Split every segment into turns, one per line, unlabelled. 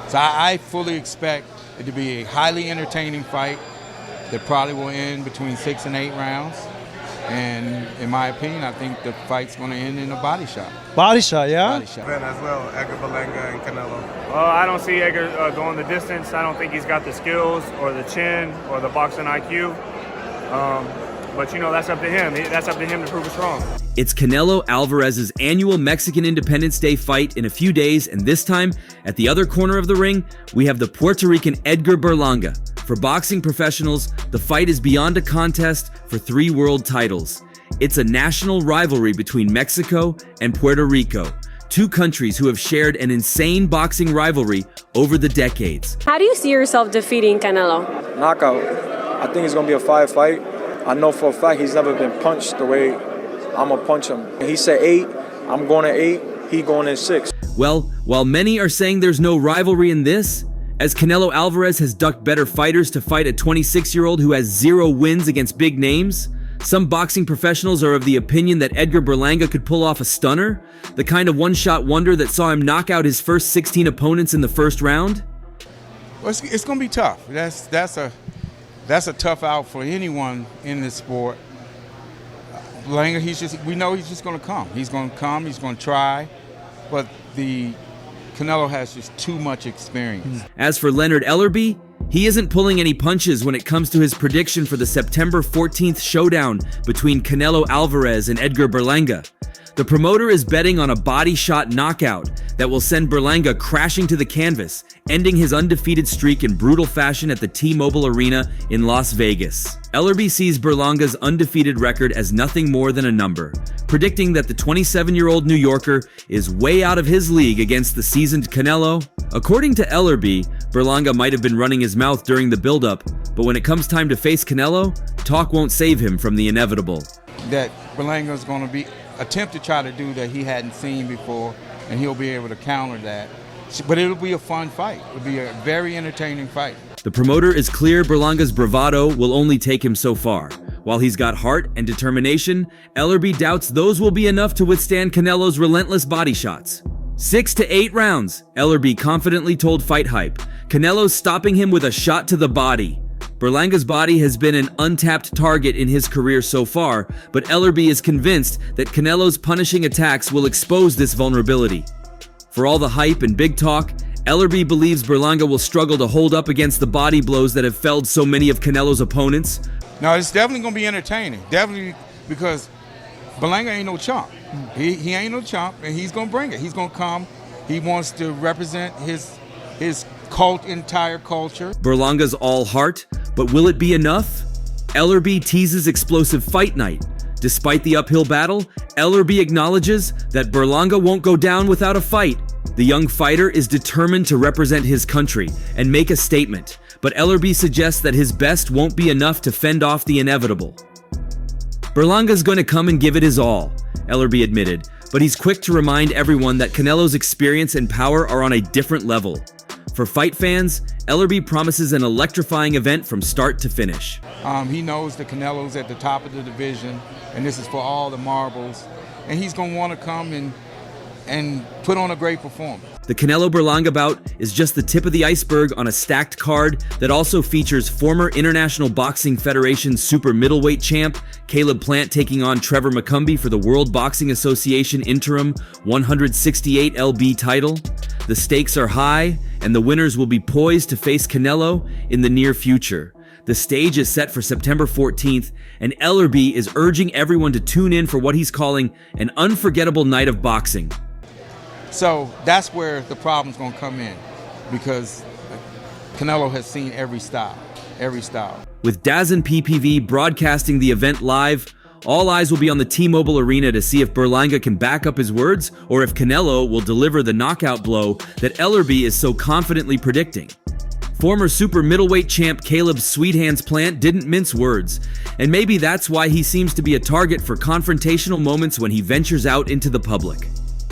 So I fully expect it to be a highly entertaining fight that probably will end between 6 and 8 rounds. And in my opinion, I think the fight's going to end in a body shot.
Body shot, yeah?
Body shot.
As well, Edgar Berlanga and Canelo.
I don't see Edgar going the distance. I don't think he's got the skills or the chin or the boxing IQ. But, you know, that's up to him. That's up to him to prove us wrong.
It's Canelo Alvarez's annual Mexican Independence Day fight in a few days, and this time, at the other corner of the ring, we have the Puerto Rican Edgar Berlanga. For boxing professionals, the fight is beyond a contest for 3 world titles. It's a national rivalry between Mexico and Puerto Rico, 2 countries who have shared an insane boxing rivalry over the decades.
How do you see yourself defeating Canelo?
Knockout. I think it's going to be a 5 fight. I know for a fact he's never been punched the way I'm going to punch him. He said 8, I'm going to 8, he going in 6.
Well, while many are saying there's no rivalry in this, as Canelo Alvarez has ducked better fighters to fight a 26-year-old who has 0 wins against big names, some boxing professionals are of the opinion that Edgar Berlanga could pull off a stunner, the kind of one-shot wonder that saw him knock out his first 16 opponents in the first round.
Well, it's going to be tough. That's a tough out for anyone in this sport. Berlanga, we know he's just going to come. He's going to try, but the Canelo has just too much experience.
As for Leonard Ellerbe, he isn't pulling any punches when it comes to his prediction for the September 14th showdown between Canelo Alvarez and Edgar Berlanga. The promoter is betting on a body shot knockout that will send Berlanga crashing to the canvas, ending his undefeated streak in brutal fashion at the T-Mobile Arena in Las Vegas. Ellerbe sees Berlanga's undefeated record as nothing more than a number, predicting that the 27-year-old New Yorker is way out of his league against the seasoned Canelo. According to Ellerbe, Berlanga might have been running his mouth during the build-up, but when it comes time to face Canelo, talk won't save him from the inevitable.
That Berlanga is going to attempt to try to do that he hadn't seen before, and he'll be able to counter that. But it'll be a fun fight. It'll be a very entertaining fight.
The promoter is clear Berlanga's bravado will only take him so far. While he's got heart and determination, Ellerbe doubts those will be enough to withstand Canelo's relentless body shots. 6 to 8 rounds, Ellerbe confidently told Fight Hype. Canelo's stopping him with a shot to the body. Berlanga's body has been an untapped target in his career so far, but Ellerbe is convinced that Canelo's punishing attacks will expose this vulnerability. For all the hype and big talk, Ellerbe believes Berlanga will struggle to hold up against the body blows that have felled so many of Canelo's opponents.
No, it's definitely going to be entertaining. Definitely, because Berlanga ain't no chump. He ain't no chump, and he's going to bring it. He's going to come. He wants to represent his entire culture.
Berlanga's all heart, but will it be enough? Ellerbe teases explosive fight night. Despite the uphill battle, Ellerbe acknowledges that Berlanga won't go down without a fight. The young fighter is determined to represent his country and make a statement, but Ellerbe suggests that his best won't be enough to fend off the inevitable. Berlanga's going to come and give it his all, Ellerbe admitted, but he's quick to remind everyone that Canelo's experience and power are on a different level. For fight fans, Ellerbe promises an electrifying event from start to finish.
He knows that Canelo's at the top of the division, and this is for all the marbles, and he's going to want to come and put on a great performance.
The Canelo Berlanga bout is just the tip of the iceberg on a stacked card that also features former International Boxing Federation super middleweight champ Caleb Plant taking on Trevor McCumbee for the World Boxing Association interim 168 lb title. The stakes are high, and the winners will be poised to face Canelo in the near future. The stage is set for September 14th, and Ellerbe is urging everyone to tune in for what he's calling an unforgettable night of boxing.
So that's where the problem's going to come in, because Canelo has seen every style.
With DAZN PPV broadcasting the event live, all eyes will be on the T-Mobile Arena to see if Berlanga can back up his words or if Canelo will deliver the knockout blow that Ellerbe is so confidently predicting. Former super middleweight champ Caleb Sweet Hands Plant didn't mince words, and maybe that's why he seems to be a target for confrontational moments when he ventures out into the public.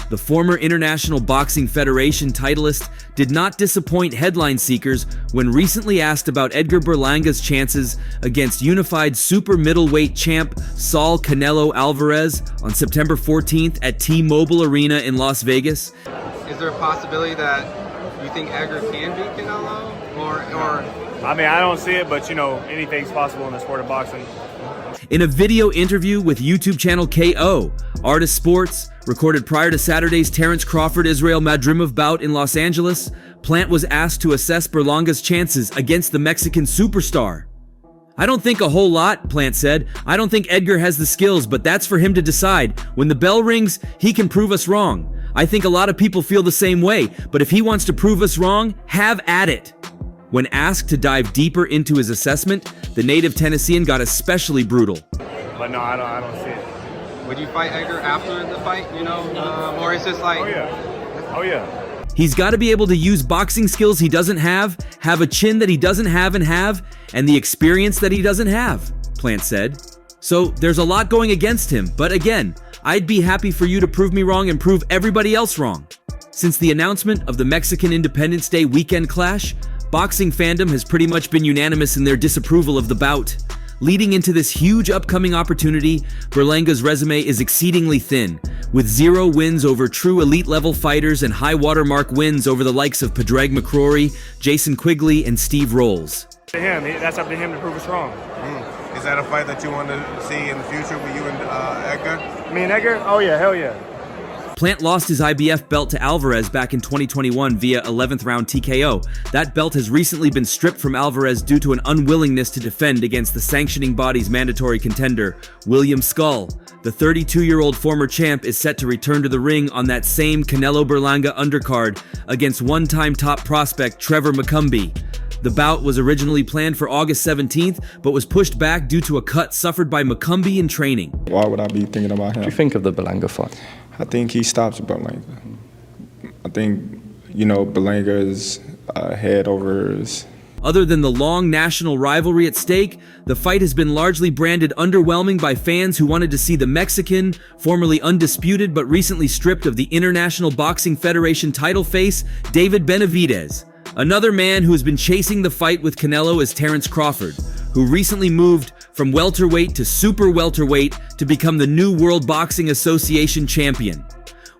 The former International Boxing Federation titleist did not disappoint headline seekers when recently asked about Edgar Berlanga's chances against unified super middleweight champ Saul Canelo Alvarez on September 14th at T-Mobile Arena in Las Vegas.
Is there a possibility that you think Edgar can beat Canelo? Or
I mean, I don't see it, but you know, anything's possible in the sport of boxing.
In a video interview with YouTube channel KO, Artist Sports, recorded prior to Saturday's Terence Crawford-Israel Madrimov bout in Los Angeles, Plant was asked to assess Berlanga's chances against the Mexican superstar. "I don't think a whole lot," Plant said. "I don't think Edgar has the skills, but that's for him to decide. When the bell rings, he can prove us wrong. I think a lot of people feel the same way, but if he wants to prove us wrong, have at it." When asked to dive deeper into his assessment, the native Tennessean got especially brutal.
But no, I don't see it.
would you fight Edgar after the fight, you know? Or is this like...
Oh yeah. Oh yeah.
He's got to be able to use boxing skills he doesn't have a chin that he doesn't have, and the experience that he doesn't have, Plant said. So there's a lot going against him, but again, I'd be happy for you to prove me wrong and prove everybody else wrong. Since the announcement of the Mexican Independence Day weekend clash, boxing fandom has pretty much been unanimous in their disapproval of the bout. Leading into this huge upcoming opportunity, Berlanga's resume is exceedingly thin, with 0 wins over true elite-level fighters and high watermark wins over the likes of Padraig McCrory, Jason Quigley, and Steve Rolls.
To him, that's up to him to prove us wrong.
Is that a fight that you want to see in the future with you and Edgar?
Me and Edgar? Oh yeah, hell yeah.
Plant lost his IBF belt to Alvarez back in 2021 via 11th round TKO. That belt has recently been stripped from Alvarez due to an unwillingness to defend against the sanctioning body's mandatory contender, William Skull. The 32-year-old former champ is set to return to the ring on that same Canelo Berlanga undercard against one-time top prospect Trevor McCumbee. The bout was originally planned for August 17th, but was pushed back due to a cut suffered by McCumbee in training.
Why would I be thinking about him?
What do you think of the Berlanga fight?
I think he stops Berlanga. I think, you know, Berlanga's head over his...
Other than the long national rivalry at stake, the fight has been largely branded underwhelming by fans who wanted to see the Mexican, formerly undisputed but recently stripped of the International Boxing Federation title face, David Benavidez. Another man who has been chasing the fight with Canelo is Terence Crawford, who recently moved from welterweight to super welterweight to become the new World Boxing Association champion.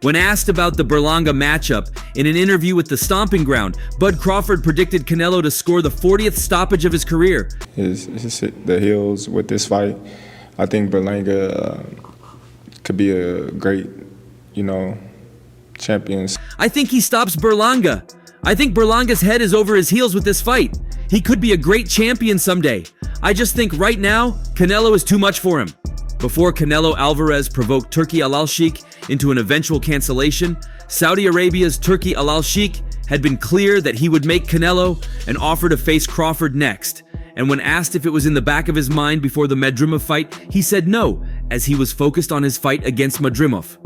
When asked about the Berlanga matchup in an interview with The Stomping Ground, Bud Crawford predicted Canelo to score the 40th stoppage of his career.
The heels with this fight, I think Berlanga could be a great, you know, champion.
I think he stops Berlanga. I think Berlanga's head is over his heels with this fight. He could be a great champion someday. I just think right now, Canelo is too much for him. Before Canelo Alvarez provoked Turki Al-Sheikh into an eventual cancellation, Saudi Arabia's Turki Al-Sheikh had been clear that he would make Canelo an offer to face Crawford next. And when asked if it was in the back of his mind before the Madrimov fight, he said no, as he was focused on his fight against Madrimov.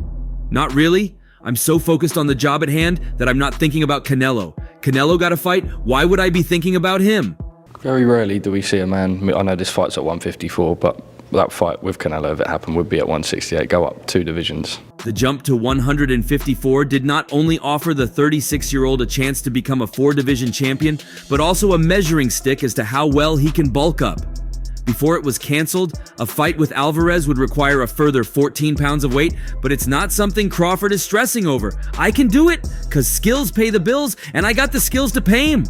Not really. I'm so focused on the job at hand that I'm not thinking about Canelo. Canelo got a fight, why would I be thinking about him?
Very rarely do we see a man, I know this fight's at 154, but that fight with Canelo, if it happened, would be at 168, go up 2 divisions.
The jump to 154 did not only offer the 36-year-old a chance to become a 4-division champion, but also a measuring stick as to how well he can bulk up. Before it was canceled, a fight with Alvarez would require a further 14 pounds of weight, but it's not something Crawford is stressing over. I can do it, cause skills pay the bills, and I got the skills to pay him.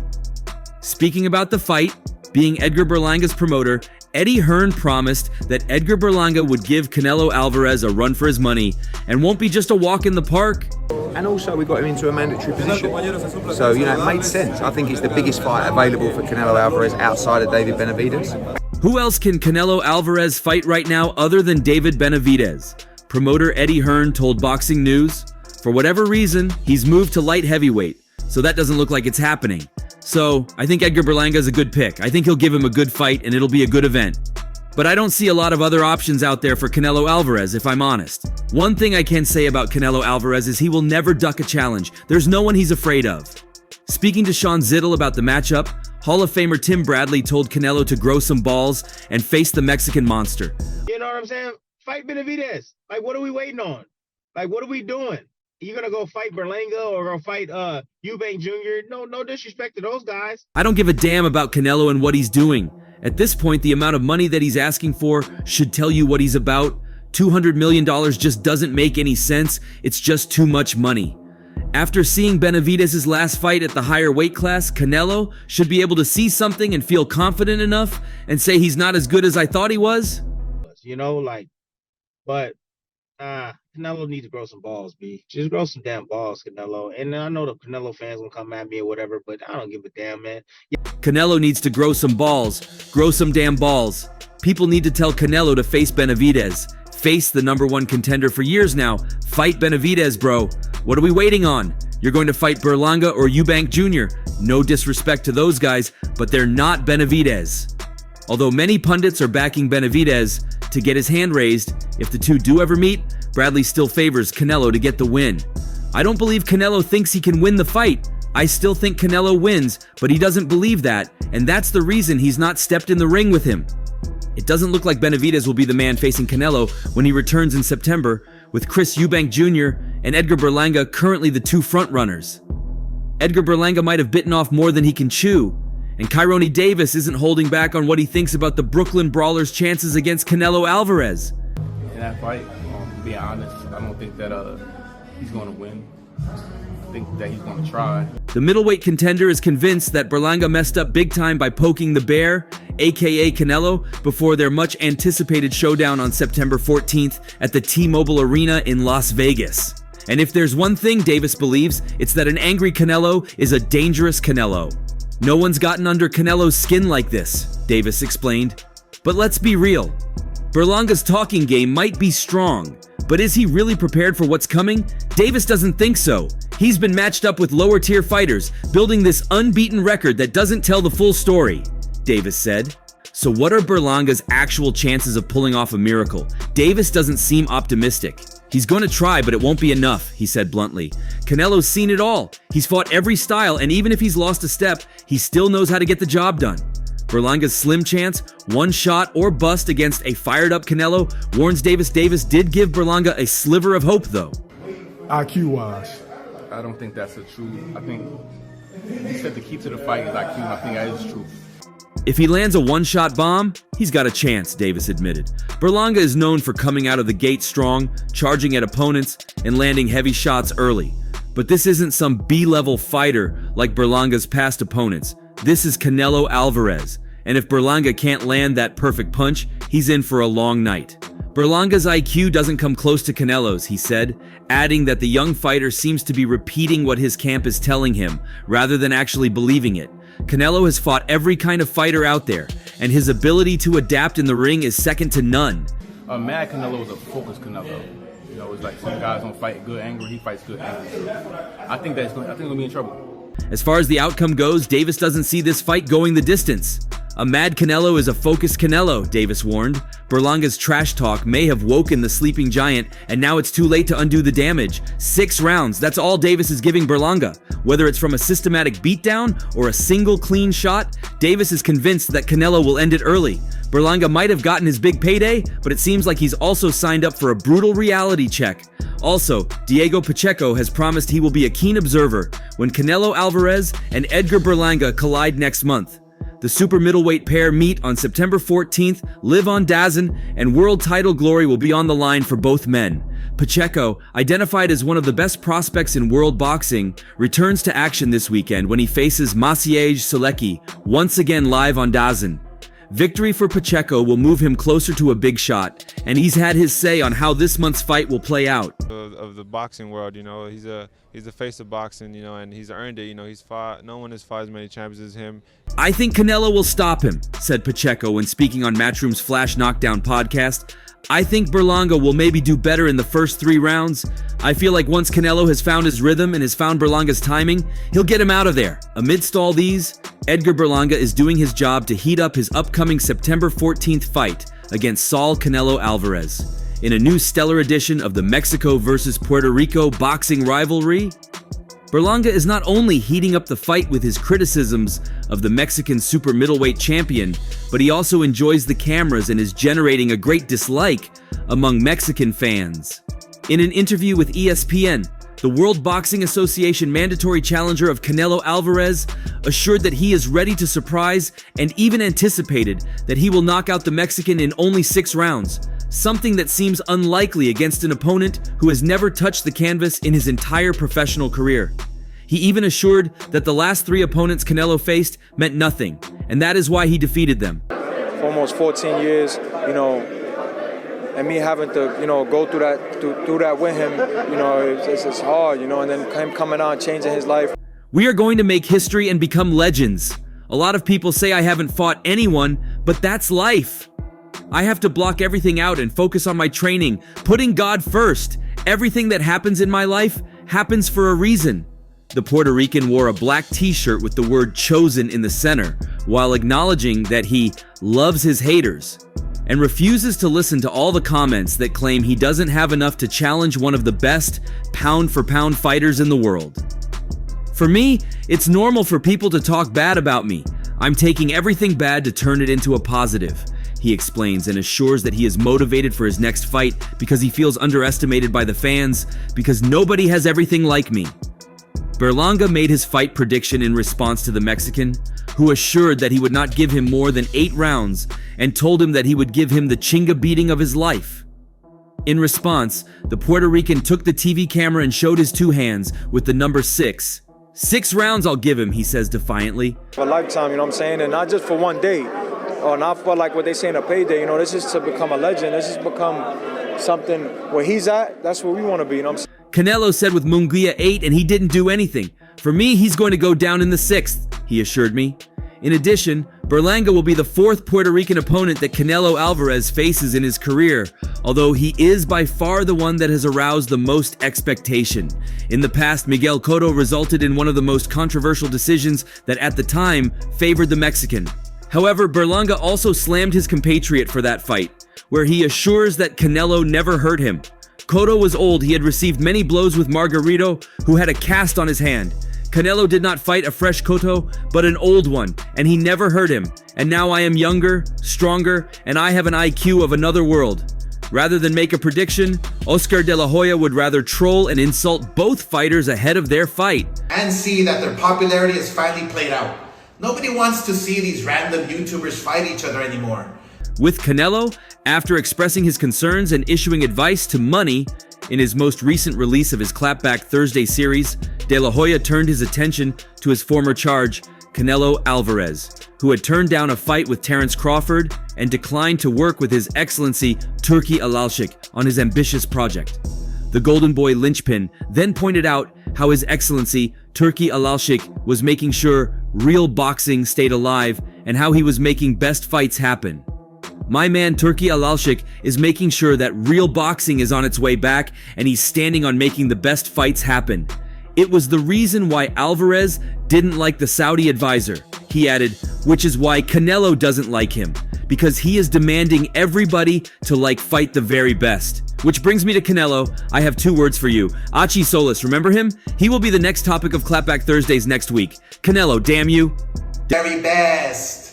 Speaking about the fight, being Edgar Berlanga's promoter, Eddie Hearn promised that Edgar Berlanga would give Canelo Alvarez a run for his money and won't be just a walk in the park.
And also we got him into a mandatory position. So, you know, it made sense. I think it's the biggest fight available for Canelo Alvarez outside of David Benavidez.
Who else can Canelo Alvarez fight right now other than David Benavidez? Promoter Eddie Hearn told Boxing News, for whatever reason, he's moved to light heavyweight, so that doesn't look like it's happening. So, I think Edgar Berlanga is a good pick. I think he'll give him a good fight and it'll be a good event. But I don't see a lot of other options out there for Canelo Alvarez, if I'm honest. One thing I can say about Canelo Alvarez is he will never duck a challenge. There's no one he's afraid of. Speaking to Sean Zittel about the matchup, Hall of Famer Tim Bradley told Canelo to grow some balls and face the Mexican monster.
You know what I'm saying? Fight Benavidez. Like, what are we waiting on? Like, what are we doing? You gonna go fight Berlanga or go fight Eubank Jr.? No disrespect to those guys.
I don't give a damn about Canelo and what he's doing. At this point, the amount of money that he's asking for should tell you what he's about. $200 million just doesn't make any sense. It's just too much money. After seeing Benavidez' last fight at the higher weight class, Canelo should be able to see something and feel confident enough and say he's not as good as I thought he was.
You know, like, but Canelo needs to grow some balls, B. Just grow some damn balls, Canelo. And I know the Canelo fans gonna come at me or whatever, but I don't give a damn, man.
Canelo needs to grow some balls. Grow some damn balls. People need to tell Canelo to face Benavidez. Face the #1 contender for years now. Fight Benavidez, bro. What are we waiting on? You're going to fight Berlanga or Eubank Jr. No disrespect to those guys, but they're not Benavidez. Although many pundits are backing Benavidez to get his hand raised, if the two do ever meet, Bradley still favors Canelo to get the win. I don't believe Canelo thinks he can win the fight. I still think Canelo wins, but he doesn't believe that, and that's the reason he's not stepped in the ring with him. It doesn't look like Benavidez will be the man facing Canelo when he returns in September, with Chris Eubank Jr. and Edgar Berlanga currently the two frontrunners. Edgar Berlanga might have bitten off more than he can chew, and Kyrone Davis isn't holding back on what he thinks about the Brooklyn Brawler's chances against Canelo Alvarez.
In that fight, to be honest, I don't think that he's going to win. I think that he's going to try.
The middleweight contender is convinced that Berlanga messed up big time by poking the bear, aka Canelo, before their much anticipated showdown on September 14th at the T-Mobile Arena in Las Vegas. And if there's one thing Davis believes, it's that an angry Canelo is a dangerous Canelo. No one's gotten under Canelo's skin like this, Davis explained. But let's be real. Berlanga's talking game might be strong, but is he really prepared for what's coming? Davis doesn't think so. He's been matched up with lower tier fighters, building this unbeaten record that doesn't tell the full story, Davis said. So what are Berlanga's actual chances of pulling off a miracle? Davis doesn't seem optimistic. He's going to try, but it won't be enough, he said bluntly. Canelo's seen it all. He's fought every style, and even if he's lost a step, he still knows how to get the job done. Berlanga's slim chance, one shot or bust against a fired-up Canelo, warns Davis did give Berlanga a sliver of hope, though.
IQ-wise.
I don't think that's the truth. I think he said the key to the fight is IQ, and I think that is true.
If he lands a one-shot bomb, he's got a chance, Davis admitted. Berlanga is known for coming out of the gate strong, charging at opponents, and landing heavy shots early. But this isn't some B-level fighter like Berlanga's past opponents. This is Canelo Alvarez, and if Berlanga can't land that perfect punch, he's in for a long night. Berlanga's IQ doesn't come close to Canelo's, he said, adding that the young fighter seems to be repeating what his camp is telling him, rather than actually believing it. Canelo has fought every kind of fighter out there, and his ability to adapt in the ring is second to none.
Mad Canelo is a focused Canelo. You know, it's like some guys don't fight good anger, he fights good anger. So I think he's going to be in trouble.
As far as the outcome goes, Davis doesn't see this fight going the distance. A mad Canelo is a focused Canelo, Davis warned. Berlanga's trash talk may have woken the sleeping giant, and now it's too late to undo the damage. 6 rounds, that's all Davis is giving Berlanga. Whether it's from a systematic beatdown or a single clean shot, Davis is convinced that Canelo will end it early. Berlanga might have gotten his big payday, but it seems like he's also signed up for a brutal reality check. Also, Diego Pacheco has promised he will be a keen observer when Canelo Alvarez and Edgar Berlanga collide next month. The super middleweight pair meet on September 14th, live on DAZN, and world title glory will be on the line for both men. Pacheco, identified as one of the best prospects in world boxing, returns to action this weekend when he faces Maciej Sulecki, once again live on DAZN. Victory for Pacheco will move him closer to a big shot, and he's had his say on how this month's fight will play out.
Of the boxing world, you know, he's the face of boxing, you know, and he's earned it. You know, no one has fought as many champions as him.
I think Canelo will stop him, said Pacheco when speaking on Matchroom's Flash Knockdown podcast. I think Berlanga will maybe do better in the first 3 rounds. I feel like once Canelo has found his rhythm and has found Berlanga's timing, he'll get him out of there. Amidst all these, Edgar Berlanga is doing his job to heat up his upcoming September 14th fight against Saul Canelo Alvarez. In a new stellar edition of the Mexico versus Puerto Rico boxing rivalry, Berlanga is not only heating up the fight with his criticisms of the Mexican super middleweight champion, but he also enjoys the cameras and is generating a great dislike among Mexican fans. In an interview with ESPN, the World Boxing Association mandatory challenger of Canelo Alvarez assured that he is ready to surprise and even anticipated that he will knock out the Mexican in only 6 rounds. something that seems unlikely against an opponent who has never touched the canvas in his entire professional career. He even assured that the last 3 opponents Canelo faced meant nothing, and that is why he defeated them.
For almost 14 years, and me having to, go through that with him, it's hard, and then him coming out and changing his life.
We are going to make history and become legends. A lot of people say I haven't fought anyone, but that's life. I have to block everything out and focus on my training, putting God first. Everything that happens in my life happens for a reason. The Puerto Rican wore a black t-shirt with the word chosen in the center, while acknowledging that he loves his haters and refuses to listen to all the comments that claim he doesn't have enough to challenge one of the best pound-for-pound fighters in the world. For me, it's normal for people to talk bad about me. I'm taking everything bad to turn it into a positive, he explains, and assures that he is motivated for his next fight because he feels underestimated by the fans, because nobody has everything like me. Berlanga made his fight prediction in response to the Mexican, who assured that he would not give him more than 8 rounds and told him that he would give him the chinga beating of his life. In response, the Puerto Rican took the TV camera and showed his 2 hands with the number 6. 6 rounds I'll give him, he says defiantly.
For a lifetime, and not just for one day, or not for like what they say in a payday, this is to become a legend. This is become something where he's at, that's where we want to be,
Canelo said with Munguia 8 and he didn't do anything. For me, he's going to go down in the 6th, he assured me. In addition, Berlanga will be the 4th Puerto Rican opponent that Canelo Alvarez faces in his career, although he is by far the one that has aroused the most expectation. In the past, Miguel Cotto resulted in one of the most controversial decisions that at the time favored the Mexican. However, Berlanga also slammed his compatriot for that fight, where he assures that Canelo never hurt him. Cotto was old, he had received many blows with Margarito, who had a cast on his hand. Canelo did not fight a fresh Cotto, but an old one, and he never hurt him. And now I am younger, stronger, and I have an IQ of another world. Rather than make a prediction, Oscar De La Hoya would rather troll and insult both fighters ahead of their fight.
And see that their popularity is finally played out. Nobody wants to see these random YouTubers fight each other anymore.
With Canelo, after expressing his concerns and issuing advice to Money, in his most recent release of his Clapback Thursday series, De La Hoya turned his attention to his former charge, Canelo Alvarez, who had turned down a fight with Terence Crawford and declined to work with His Excellency Turki Alalshik on his ambitious project. The Golden Boy linchpin then pointed out how His Excellency Turki Alalshik was making sure real boxing stayed alive and how he was making best fights happen. My man Turki Alalshik is making sure that real boxing is on its way back, and he's standing on making the best fights happen. It was the reason why Alvarez didn't like the Saudi advisor, he added, which is why Canelo doesn't like him, because he is demanding everybody to fight the very best. Which brings me to Canelo. I have 2 words for you. Achi Solis, remember him? He will be the next topic of Clapback Thursdays next week. Canelo, damn you.
Very best.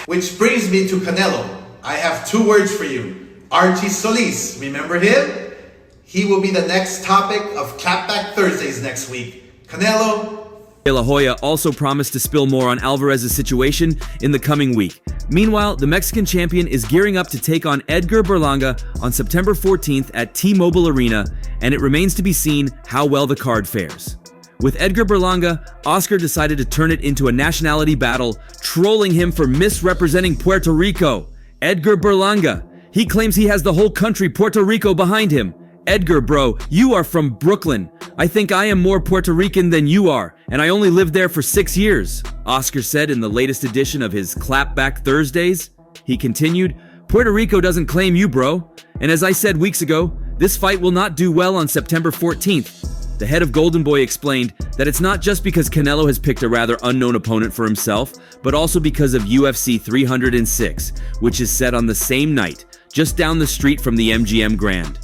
Which brings me to Canelo. I have 2 words for you. Archie Solis, remember him? He will be the next topic of Clapback Thursdays next week. Canelo.
De La Hoya also promised to spill more on Alvarez's situation in the coming week. Meanwhile, the Mexican champion is gearing up to take on Edgar Berlanga on September 14th at T-Mobile Arena, and it remains to be seen how well the card fares. With Edgar Berlanga, Oscar decided to turn it into a nationality battle, trolling him for misrepresenting Puerto Rico. Edgar Berlanga. He claims he has the whole country Puerto Rico behind him. Edgar, bro, you are from Brooklyn. I think I am more Puerto Rican than you are, and I only lived there for 6 years, Oscar said in the latest edition of his Clapback Thursdays. He continued, Puerto Rico doesn't claim you, bro. And as I said weeks ago, this fight will not do well on September 14th. The head of Golden Boy explained that it's not just because Canelo has picked a rather unknown opponent for himself, but also because of UFC 306, which is set on the same night, just down the street from the MGM Grand.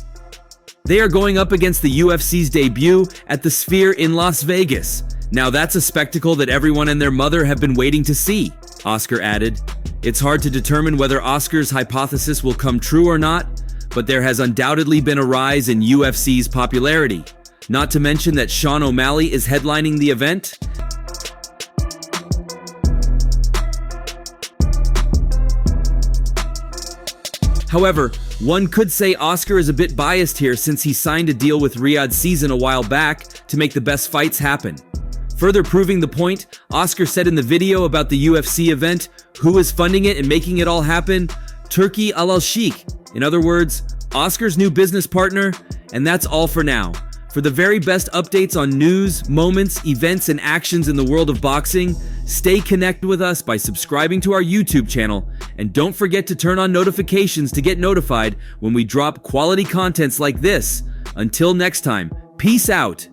They are going up against the UFC's debut at the Sphere in Las Vegas. Now that's a spectacle that everyone and their mother have been waiting to see, Oscar added. It's hard to determine whether Oscar's hypothesis will come true or not, but there has undoubtedly been a rise in UFC's popularity. Not to mention that Sean O'Malley is headlining the event. However, one could say Oscar is a bit biased here since he signed a deal with Riyadh Season a while back to make the best fights happen. Further proving the point, Oscar said in the video about the UFC event, who is funding it and making it all happen? Turki Al-Sheikh. In other words, Oscar's new business partner, and that's all for now. For the very best updates on news, moments, events, and actions in the world of boxing, stay connected with us by subscribing to our YouTube channel, and don't forget to turn on notifications to get notified when we drop quality contents like this. Until next time, peace out.